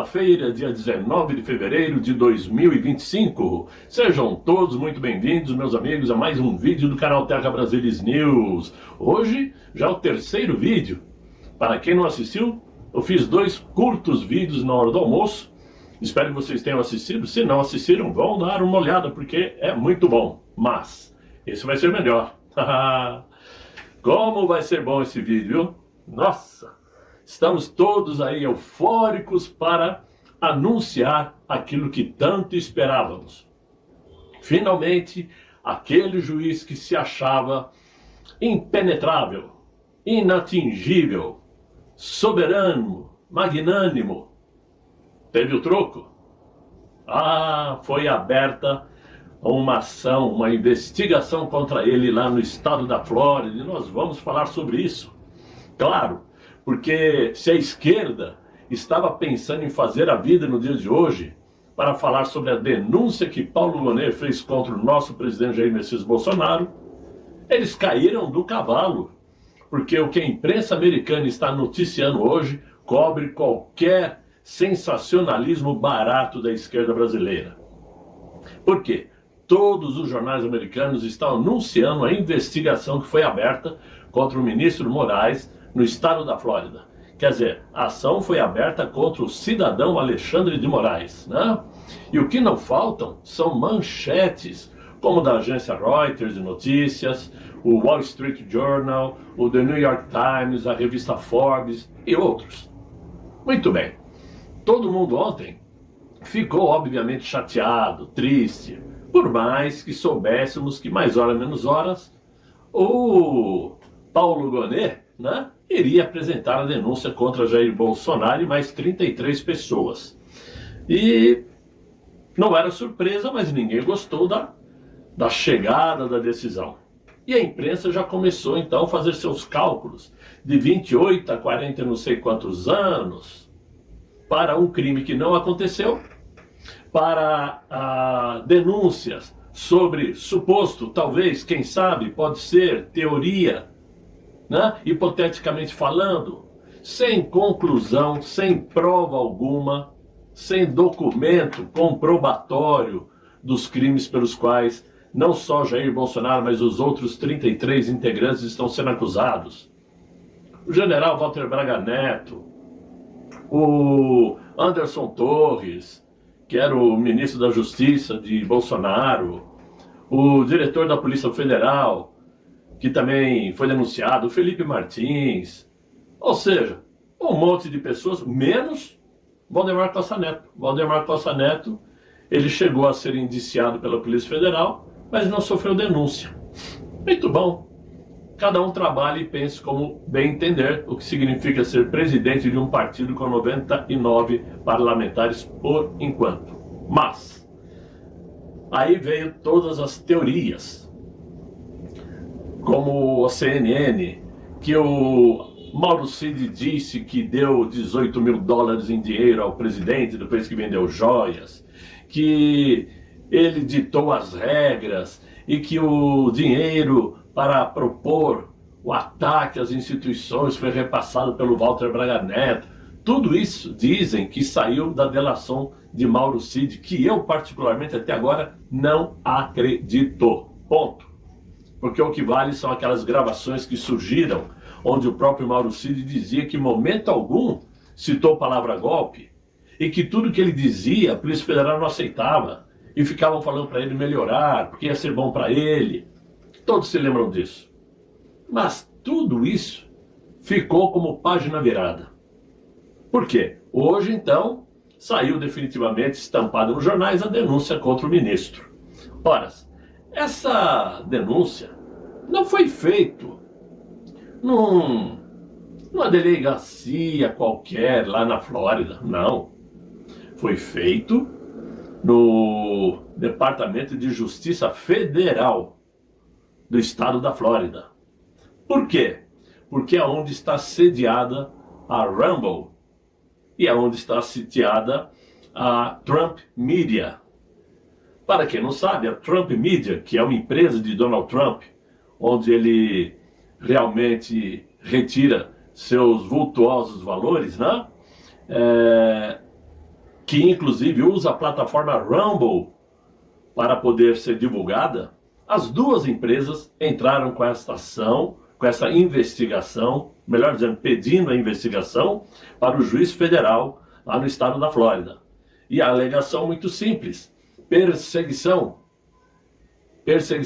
Quinta-feira, dia 19 de fevereiro de 2025. Sejam todos muito bem-vindos, meus amigos, a mais um vídeo do canal Terra Brasilis News. Hoje, já é o terceiro vídeo. Para quem não assistiu, eu fiz 2 curtos vídeos na hora do almoço. Espero que vocês tenham assistido. Se não assistiram, vão dar uma olhada, porque é muito bom. Mas esse vai ser melhor. Como vai ser bom esse vídeo, viu? Nossa! Estamos todos aí eufóricos para anunciar aquilo que tanto esperávamos. Finalmente, aquele juiz que se achava impenetrável, inatingível, soberano, magnânimo, teve o troco. Foi aberta uma ação, uma investigação contra ele lá no estado da Flórida, e nós vamos falar sobre isso. Claro, porque se a esquerda estava pensando em fazer a vida no dia de hoje para falar sobre a denúncia que Paulo Gonet fez contra o nosso presidente Jair Messias Bolsonaro, eles caíram do cavalo, porque o que a imprensa americana está noticiando hoje cobre qualquer sensacionalismo barato da esquerda brasileira. Por quê? Todos os jornais americanos estão anunciando a investigação que foi aberta contra o ministro Moraes no estado da Flórida. Quer dizer, a ação foi aberta contra o cidadão Alexandre de Moraes, né? E o que não faltam são manchetes, como da agência Reuters de notícias, o Wall Street Journal, o The New York Times, a revista Forbes e outros. Muito bem. Todo mundo ontem ficou obviamente chateado, triste, por mais que soubéssemos que mais horas menos horas o Paulo Gonet, né, iria apresentar a denúncia contra Jair Bolsonaro e mais 33 pessoas. E não era surpresa, mas ninguém gostou da chegada da decisão. E a imprensa já começou então a fazer seus cálculos de 28 a 40 não sei quantos anos para um crime que não aconteceu, para denúncias sobre suposto, talvez, quem sabe, pode ser, teoria, né? Hipoteticamente falando, sem conclusão, sem prova alguma, sem documento comprobatório dos crimes pelos quais não só Jair Bolsonaro, mas os outros 33 integrantes estão sendo acusados. O general Walter Braga Neto, o Anderson Torres, que era o ministro da Justiça de Bolsonaro, o diretor da Polícia Federal, que também foi denunciado, o Felipe Martins, ou seja, um monte de pessoas, menos Valdemar Costa Neto. Valdemar Costa Neto, ele chegou a ser indiciado pela Polícia Federal, mas não sofreu denúncia. Muito bom. Cada um trabalha e pense como bem entender o que significa ser presidente de um partido com 99 parlamentares por enquanto. Mas aí veio todas as teorias, como a CNN, que o Mauro Cid disse que deu 18 mil dólares em dinheiro ao presidente depois que vendeu joias, que ele ditou as regras e que o dinheiro para propor o ataque às instituições foi repassado pelo Walter Braga Neto. Tudo isso dizem que saiu da delação de Mauro Cid, que eu particularmente até agora não acredito. Ponto. Porque o que vale são aquelas gravações que surgiram, onde o próprio Mauro Cid dizia que em momento algum citou a palavra golpe, e que tudo que ele dizia a Polícia Federal não aceitava, e ficavam falando para ele melhorar, porque ia ser bom para ele. Todos se lembram disso. Mas tudo isso ficou como página virada. Por quê? Hoje, então, saiu definitivamente estampada nos jornais a denúncia contra o ministro. Ora, essa denúncia não foi feita numa delegacia qualquer lá na Flórida, não. Foi feito no Departamento de Justiça Federal do estado da Flórida. Por quê? Porque é onde está sediada a Rumble e é onde está sediada a Trump Media. Para quem não sabe, a Trump Media, que é uma empresa de Donald Trump, onde ele realmente retira seus vultuosos valores, né? que inclusive usa a plataforma Rumble para poder ser divulgada, as duas empresas entraram com esta ação, com essa investigação, melhor dizendo, pedindo a investigação para o juiz federal lá no estado da Flórida. E a alegação muito simples: perseguição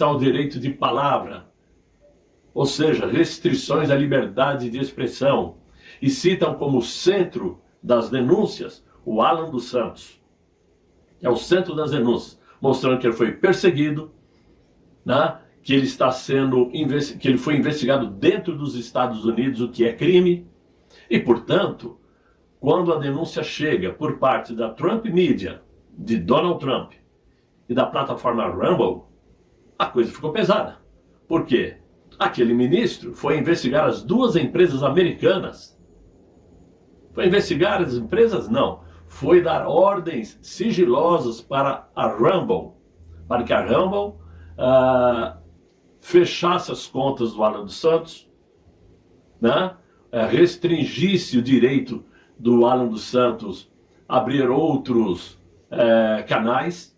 ao direito de palavra, ou seja, restrições à liberdade de expressão, e citam como centro das denúncias o Alan dos Santos. É o centro das denúncias, mostrando que ele foi perseguido, né? Que ele que ele foi investigado dentro dos Estados Unidos, o que é crime, e portanto, quando a denúncia chega por parte da Trump Media, de Donald Trump e da plataforma Rumble, a coisa ficou pesada. Por quê? Aquele ministro foi investigar as duas empresas americanas. Foi investigar as empresas? Não. Foi dar ordens sigilosas para a Rumble, para que a Rumble fechasse as contas do Alan dos Santos, né? Restringisse o direito do Alan dos Santos abrir outros canais,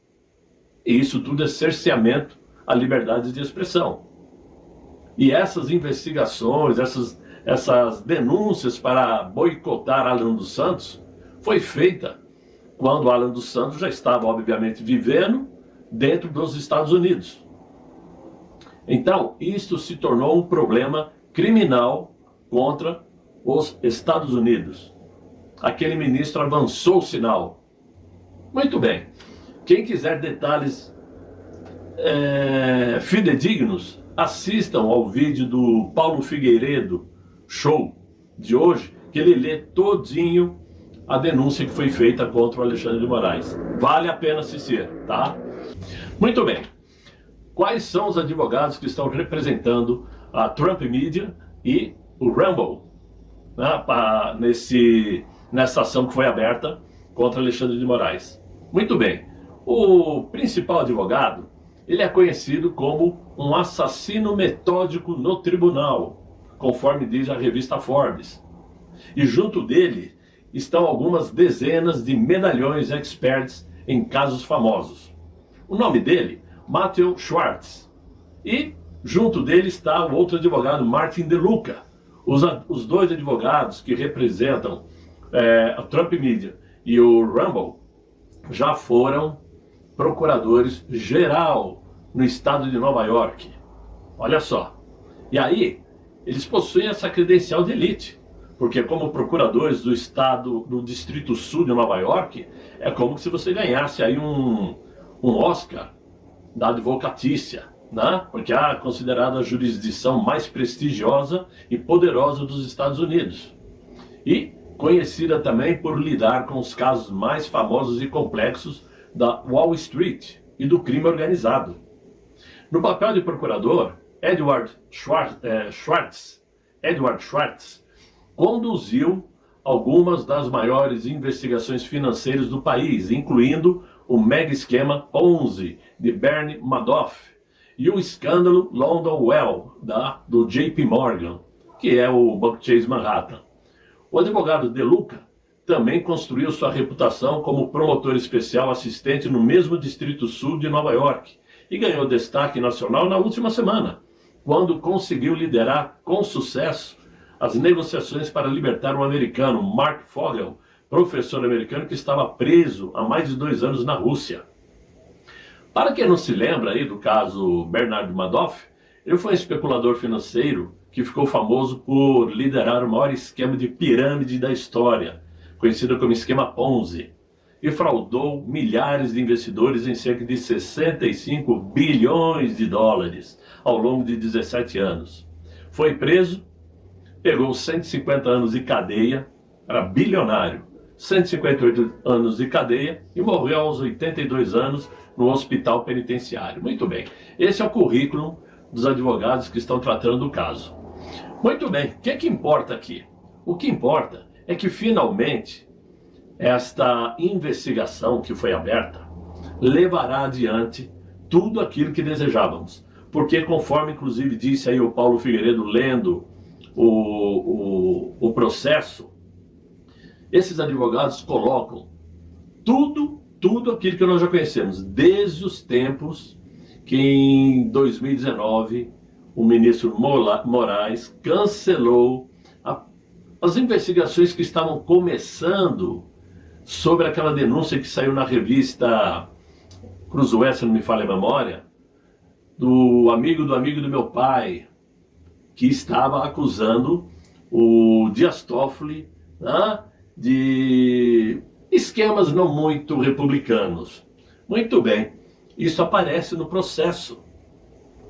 e isso tudo é cerceamento à liberdade de expressão. E essas investigações, essas denúncias para boicotar Alan dos Santos foi feita quando Alan dos Santos já estava, obviamente, vivendo dentro dos Estados Unidos. Então, isto se tornou um problema criminal contra os Estados Unidos. Aquele ministro avançou o sinal. Muito bem. Quem quiser detalhes fidedignos, assistam ao vídeo do Paulo Figueiredo Show de hoje, que ele lê todinho a denúncia que foi feita contra o Alexandre de Moraes. Vale a pena assistir, tá? Muito bem. Quais são os advogados que estão representando a Trump Media e o Rumble, né, nessa ação que foi aberta contra Alexandre de Moraes? Muito bem. O principal advogado, ele é conhecido como um assassino metódico no tribunal, conforme diz a revista Forbes. E junto dele estão algumas dezenas de medalhões experts em casos famosos. O nome dele, Matthew Schwartz. E junto dele está o outro advogado, Martin DeLuca. Os dois advogados que representam a Trump Media e o Rumble já foram procuradores geral no estado de Nova York. Olha só. E aí, eles possuem essa credencial de elite, porque como procuradores do estado, do Distrito Sul de Nova York, é como se você ganhasse aí um Oscar da advocatícia, né? Porque é considerada a jurisdição mais prestigiosa e poderosa dos Estados Unidos. E conhecida também por lidar com os casos mais famosos e complexos da Wall Street e do crime organizado. No papel de procurador, Edward Schwartz conduziu algumas das maiores investigações financeiras do país, incluindo o mega esquema Ponzi de Bernie Madoff e o escândalo London Well do JP Morgan, que é o Banco Chase Manhattan. O advogado DeLuca também construiu sua reputação como promotor especial assistente no mesmo Distrito Sul de Nova York e ganhou destaque nacional na última semana, quando conseguiu liderar com sucesso as negociações para libertar o americano Mark Fogel, professor americano que estava preso há mais de 2 anos na Rússia. Para quem não se lembra aí do caso Bernard Madoff, ele foi um especulador financeiro que ficou famoso por liderar o maior esquema de pirâmide da história, conhecido como esquema Ponzi, e fraudou milhares de investidores em cerca de 65 bilhões de dólares ao longo de 17 anos. Foi preso, pegou 150 anos de cadeia, era bilionário, 158 anos de cadeia e morreu aos 82 anos no hospital penitenciário. Muito bem, esse é o currículo dos advogados que estão tratando do caso. Muito bem, o que importa aqui? O que importa é que finalmente esta investigação que foi aberta levará adiante tudo aquilo que desejávamos. Porque conforme inclusive disse aí o Paulo Figueiredo lendo o processo, esses advogados colocam tudo aquilo que nós já conhecemos, desde os tempos que em 2019 o ministro Moraes cancelou as investigações que estavam começando sobre aquela denúncia que saiu na revista Cruzoé, se não me falha a memória, do amigo do meu pai, que estava acusando o Dias Toffoli, né, de esquemas não muito republicanos. Muito bem, isso aparece no processo,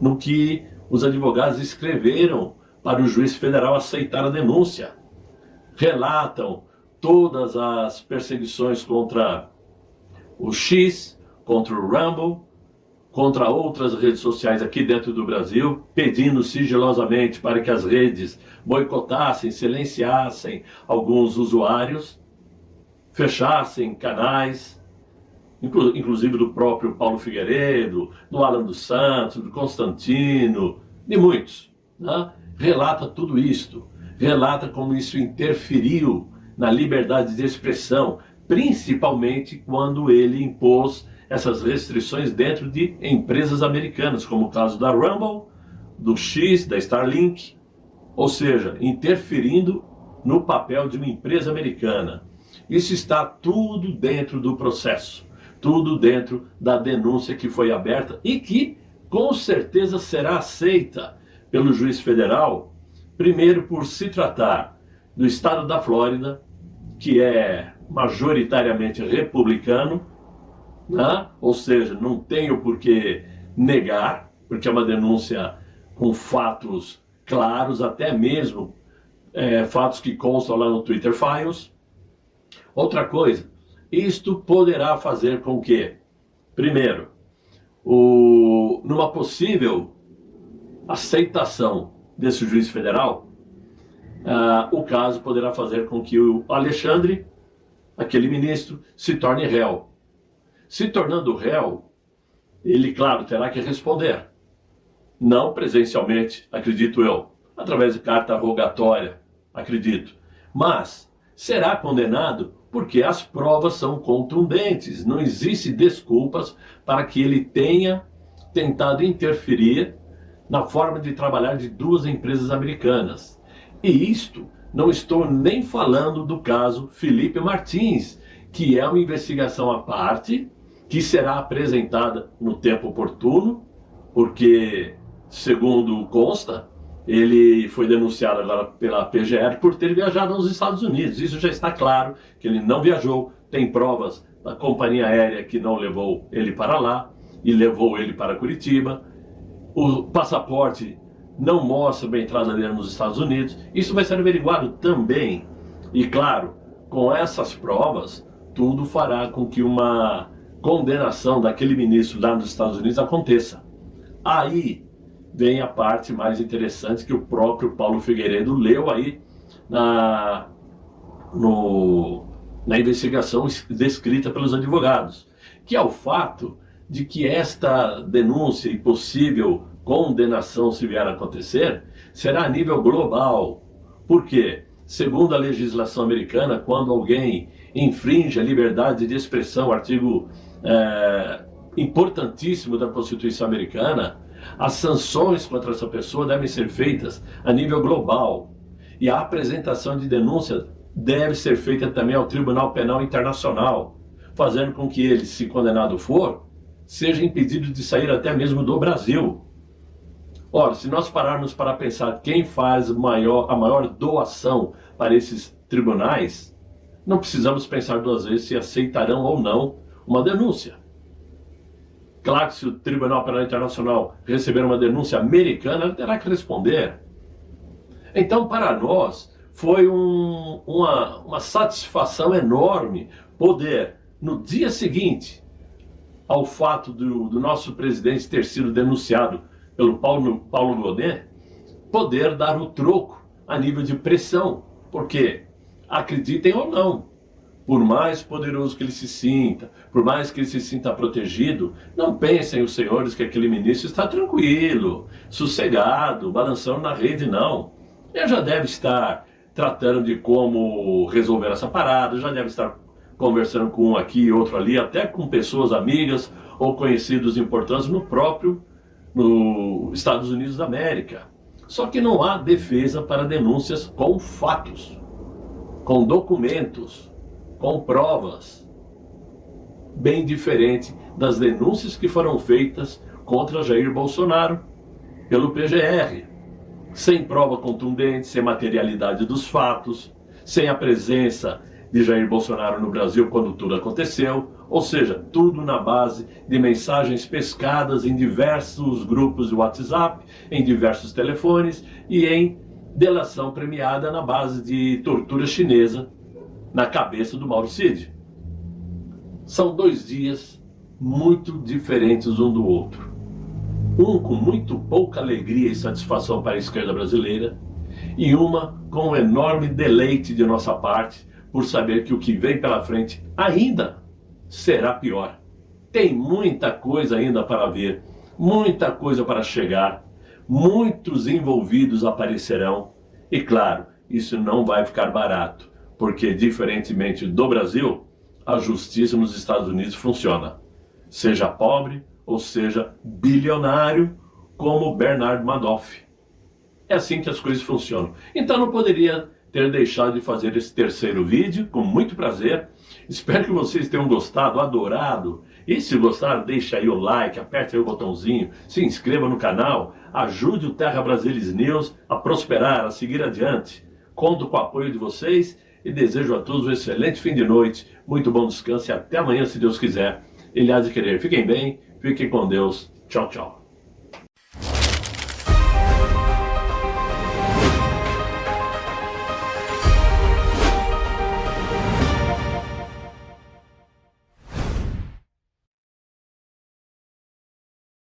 no que os advogados escreveram para o juiz federal aceitar a denúncia. Relatam todas as perseguições contra o X, contra o Rumble, contra outras redes sociais aqui dentro do Brasil, pedindo sigilosamente para que as redes boicotassem, silenciassem alguns usuários, fechassem canais, inclusive do próprio Paulo Figueiredo, do Alan dos Santos, do Constantino, de muitos, né? Relata tudo isto, relata como isso interferiu na liberdade de expressão, principalmente quando ele impôs essas restrições dentro de empresas americanas, como o caso da Rumble, do X, da Starlink, ou seja, interferindo no papel de uma empresa americana. Isso está tudo dentro do processo, tudo dentro da denúncia que foi aberta e que com certeza será aceita pelo juiz federal, primeiro por se tratar do estado da Flórida, que é majoritariamente republicano, né? Ou seja, não tenho por que negar, porque é uma denúncia com fatos claros, até mesmo fatos que constam lá no Twitter Files. Outra coisa, isto poderá fazer com que, primeiro, numa possível aceitação desse juiz federal, o caso poderá fazer com que o Alexandre, aquele ministro, se torne réu. Se tornando réu, ele, claro, terá que responder. Não presencialmente, acredito eu, através de carta rogatória, acredito. Mas será condenado porque as provas são contundentes. Não existe desculpas para que ele tenha tentado interferir na forma de trabalhar de duas empresas americanas. E isto, não estou nem falando do caso Felipe Martins, que é uma investigação à parte, que será apresentada no tempo oportuno, porque, segundo consta, ele foi denunciado agora pela PGR por ter viajado aos Estados Unidos. Isso já está claro, que ele não viajou, tem provas da companhia aérea que não levou ele para lá e levou ele para Curitiba. O passaporte não mostra a entrada dele nos Estados Unidos. Isso vai ser averiguado também. E claro, com essas provas, tudo fará com que uma condenação daquele ministro lá nos Estados Unidos aconteça. Aí vem a parte mais interessante que o próprio Paulo Figueiredo leu aí na investigação descrita pelos advogados, que é o fato de que esta denúncia e possível condenação, se vier a acontecer, será a nível global. Por quê? Segundo a legislação americana, quando alguém infringe a liberdade de expressão, artigo importantíssimo da Constituição americana, as sanções contra essa pessoa devem ser feitas a nível global. E a apresentação de denúncia deve ser feita também ao Tribunal Penal Internacional, fazendo com que ele, se condenado for, seja impedido de sair até mesmo do Brasil. Ora, se nós pararmos para pensar quem faz a maior doação para esses tribunais, não precisamos pensar duas vezes se aceitarão ou não uma denúncia. Claro que se o Tribunal Penal Internacional receber uma denúncia americana, ele terá que responder. Então, para nós, foi uma satisfação enorme poder, no dia seguinte ao fato do nosso presidente ter sido denunciado pelo Paulo Gonet, poder dar o troco a nível de pressão. Porque, acreditem ou não, por mais poderoso que ele se sinta, por mais que ele se sinta protegido, não pensem os senhores que aquele ministro está tranquilo, sossegado, balançando na rede, não. Ele já deve estar tratando de como resolver essa parada, já deve estar conversando com um aqui e outro ali, até com pessoas amigas ou conhecidos importantes nos Estados Unidos da América. Só que não há defesa para denúncias com fatos, com documentos, com provas. Bem diferente das denúncias que foram feitas contra Jair Bolsonaro pelo PGR. Sem prova contundente, sem materialidade dos fatos, sem a presença de Jair Bolsonaro no Brasil quando tudo aconteceu, ou seja, tudo na base de mensagens pescadas em diversos grupos de WhatsApp, em diversos telefones e em delação premiada na base de tortura chinesa na cabeça do Mauro Cid. São 2 dias muito diferentes um do outro. Um com muito pouca alegria e satisfação para a esquerda brasileira e uma com um enorme deleite de nossa parte por saber que o que vem pela frente ainda será pior. Tem muita coisa ainda para ver, muita coisa para chegar, muitos envolvidos aparecerão e claro, isso não vai ficar barato, porque diferentemente do Brasil, a justiça nos Estados Unidos funciona. Seja pobre ou seja bilionário, como Bernard Madoff. É assim que as coisas funcionam. Então não poderia ter deixado de fazer esse terceiro vídeo, com muito prazer. Espero que vocês tenham gostado, adorado. E se gostaram, deixa aí o like, aperte aí o botãozinho, se inscreva no canal, ajude o Terra Brasilis News a prosperar, a seguir adiante. Conto com o apoio de vocês e desejo a todos um excelente fim de noite, muito bom descanso e até amanhã, se Deus quiser. Ele há de querer. Fiquem bem, fiquem com Deus. Tchau, tchau.